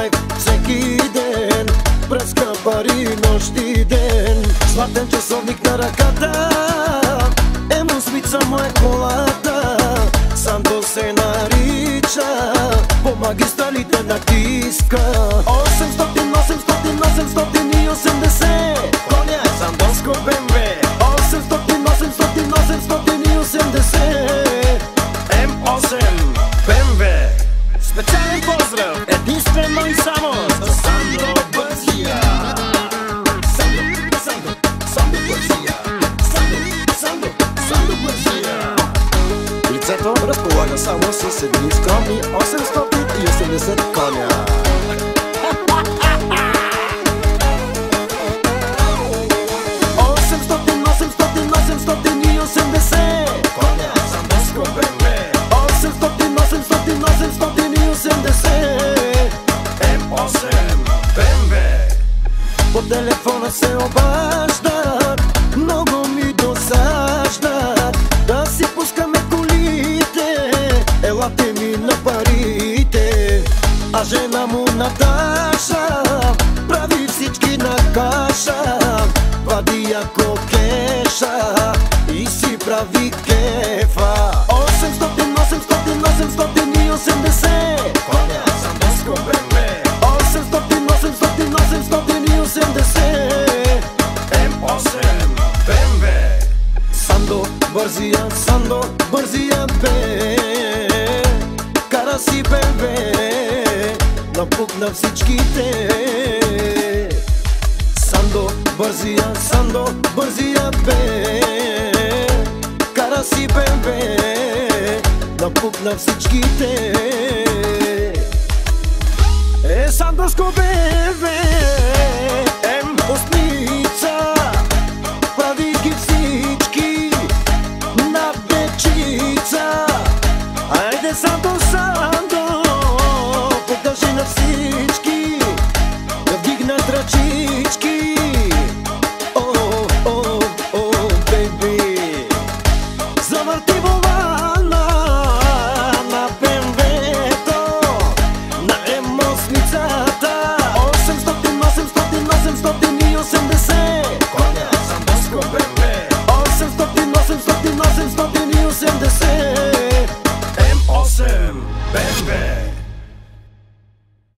лайф всеки ден, пръска пари нощ и ден. Златен часовник на ръката, емусмица му е колата. Сандо се нарича, по магистралите натиска. 800, 800, 880 коня е сандонско БМВ. 800, 800, 880 М8 БМВ. Специален поздрав единствено и само за Сандо Бързия. Сандо Бързия. Сандо Бързия. Лицето разполага само с едни скромни 880 коня. 880 коня, сандонско БМВ. 800, 880 М8 БМВ. По телефона се обаждат, много ми досаждат, да си пускаме колите, елате ми на парите. А жена му Наташа прави всички на каша, вади яко кеша и си прави кефа. 800, 800, 880 коня, сандонско БМВ. 800, 800, 880 М8 БМВ. Сандо Бързия бе, кара си БМВ, напук на всичките. Сандо Бързия бе, кара си БМВ, напук на всичките. Сандонско БМВ, М8, прави ги всички на дечица. Айде Сандо, покажи на всички да вдигнат ръчички. О, бейби, завърти волана на БМВ-то, на М8-цата. 800, 880